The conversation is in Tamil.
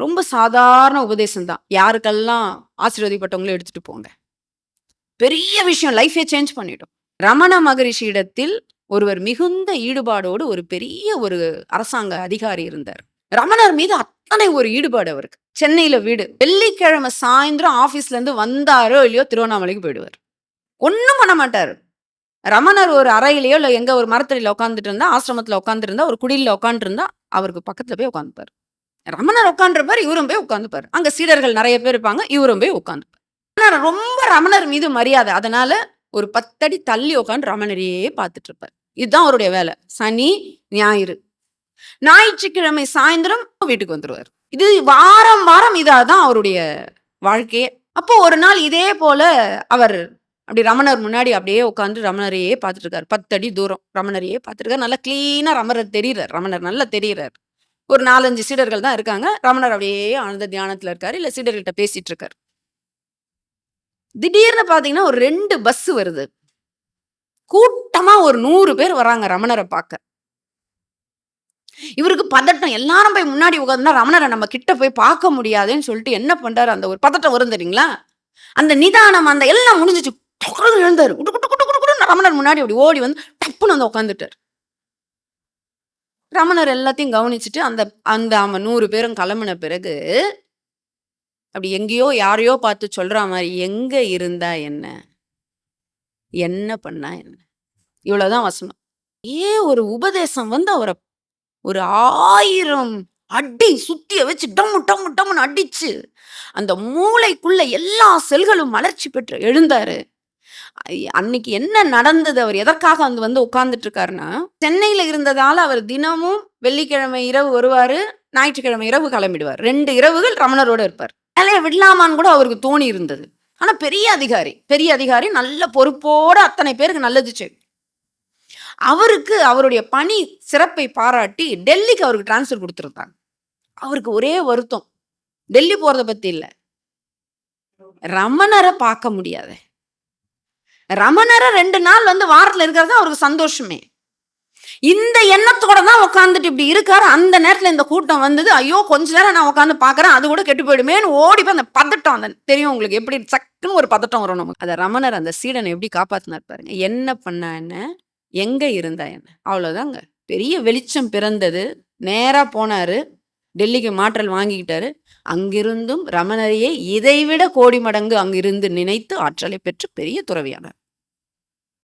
ரொம்ப சாதாரண உபதேசம் தான். யாருக்கெல்லாம் ஆசீர்வதிப்பட்டவங்களோ எடுத்துட்டு போங்க. பெரிய விஷயம், லைஃபே சேஞ்ச் பண்ணிடும். ரமண மகரிஷியிடத்தில் ஒருவர் மிகுந்த ஈடுபாடோடு ஒரு பெரிய ஒரு அரசாங்க அதிகாரி இருந்தார். ரமணர் மீது அத்தனை ஒரு ஈடுபாடு அவருக்கு. சென்னையில வீடு. வெள்ளிக்கிழமை சாயந்தரம் ஆபீஸ்ல இருந்து வந்தாரோ இல்லையோ திருவண்ணாமலைக்கு போயிடுவார். ஒண்ணும் பண்ண மாட்டாரு. ரமணர் ஒரு அறையிலயோ இல்ல எங்க ஒரு மரத்தடியில உட்கார்ந்துட்டு இருந்தா, ஆசிரமத்துல உட்கார்ந்துட்டு இருந்தா, ஒரு குடில்ல உட்கார்ந்துட்டு இருந்தா, அவருக்கு பக்கத்துல போய் உட்கார்ந்துப்பாரு. ரமணர் உட்கார்ந்திருப்பாரு, இவரும் போய் உட்கார்ந்துப்பாரு. அங்க சீடர்கள் நெறைய பேர் இருப்பாங்க, இவரும் போய் உட்கார்ந்துப்பாரு. ஆனா ரொம்ப ரமணர் மீது மரியாதை. அதனால ஒரு 10 அடி தள்ளி உட்கார்ந்து ரமணரையே பார்த்துட்டு இருப்பார். இதுதான் அவருடைய வேலை. சனி, ஞாயிறு. ஞாயிற்றுக்கிழமை சாயந்தரம் வீட்டுக்கு வந்துருவாரு. இது வாரம் வாரம் இதாதான் அவருடைய வாழ்க்கையே. அப்போ ஒரு நாள் இதே போல அவர் அப்படி ரமணர் முன்னாடி அப்படியே உட்கார்ந்து ரமணரையே பார்த்துட்டு இருக்காரு. 10 அடி தூரம் ரமணரையே பார்த்துட்டு இருக்காரு. நல்லா கிளீனா ரமணர் தெரியிறார். ரமணர் நல்லா தெரியிறார். ஒரு 4, 5 சீடர்கள் தான் இருக்காங்க. ரமணர் அப்படியே ஆழ்ந்த தியானத்துல இருக்காரு. இல்ல சீடர்கள்ட்ட பேசிட்டு இருக்காரு. திடீர்னு பாத்தீங்கன்னா ஒரு 2 பஸ் வருது. கூட்டமா ஒரு 100 பேர் வராங்க ரமணரை பார்க்க. இவருக்கு பதட்டம். எல்லாரும் போய் முன்னாடி உட்கார்ந்தா ரமணரை நம்ம கிட்ட போய் பார்க்க முடியாதுன்னு சொல்லிட்டு என்ன பண்றாரு, அந்த ஒரு பதட்டம் வரும் தெரியுங்களா? அந்த நிதானம், அந்த எல்லாம் முடிஞ்சிச்சு. டக்குனு எழுந்தாரு. குடு குடு குடு குடு குடுன்னு ரமணர் முன்னாடி அப்படி ஓடி வந்து டப்புன்னு வந்து உட்கார்ந்துட்டாரு. ரமணர் எல்லாத்தையும் கவனிச்சுட்டு அந்த அந்த 100 பேரும் கிளம்பின பிறகு அப்படி எங்கேயோ யாரையோ பார்த்து சொல்ற மாதிரி, எங்க இருந்தா என்ன? என்ன பண்ணா என்ன? இவ்வளவுதான் வசனம். ஒரு உபதேசம் வந்து அவர ஒரு 1000 அடி சுத்திய வச்சு டம்மு டம்மு டம்முன்னு அடிச்சு, அந்த மூளைக்குள்ள எல்லா செல்களும் மலர்ச்சி பெற்று எழுந்தாரு. அன்னைக்கு என்ன நடந்தது? அவர் எதற்காக அங்க வந்து உட்கார்ந்துட்டு இருக்காருன்னா, சென்னையில இருந்ததால அவர் தினமும் வெள்ளிக்கிழமை இரவு வருவாரு, ஞாயிற்றுக்கிழமை இரவு கிளம்பிடுவார். 2 இரவுகள் ரமணரோட இருப்பார். வேலைய விடலாமான்னு கூட அவருக்கு தோணி இருந்தது. ஆனா பெரிய அதிகாரி நல்ல பொறுப்போட அத்தனை பேருக்கு நல்லது செய்யும். அவருக்கு அவருடைய பணி சிறப்பை பாராட்டி டெல்லிக்கு அவருக்கு டிரான்ஸ்ஃபர் கொடுத்திருந்தாங்க. அவருக்கு ஒரே வருத்தம். டெல்லி போறத பத்தி இல்ல. ரமணரை பார்க்க முடியாதே. ரமணரை 2 நாள் வந்து வாரத்துல இருக்கிறது தான் அவருக்கு சந்தோஷமே. இந்த எண்ணத்தோட தான் உட்கார்ந்துட்டு இப்படி இருக்காரு. அந்த நேரத்துல இந்த கூட்டம் வந்தது. ஐயோ கொஞ்ச நேரம் நான் உட்கார்ந்து பார்க்கறேன், அது கூட கெட்டு போயிடுமேன்னு ஓடி போய் அந்த பதட்டம், அந்த தெரியும் உங்களுக்கு எப்படி சக்குன்னு ஒரு பதட்டம் வரும் நமக்கு. அத ரமணர் அந்த சீடனை எப்படி காப்பாத்தினார் பாருங்க. என்ன பண்ணா என்ன? எங்க இருந்தா என்ன? அவ்வளவுதாங்க. பெரிய வெளிச்சம் பிறந்தது. நேரா போனாரு. டெல்லிக்கு மாற்றல் வாங்கிக்கிட்டாரு. அங்கிருந்தும் ரமணரையே இதைவிட கோடி மடங்கு அங்கிருந்து நினைத்து ஆற்றலை பெற்று பெரிய துறவியானார்.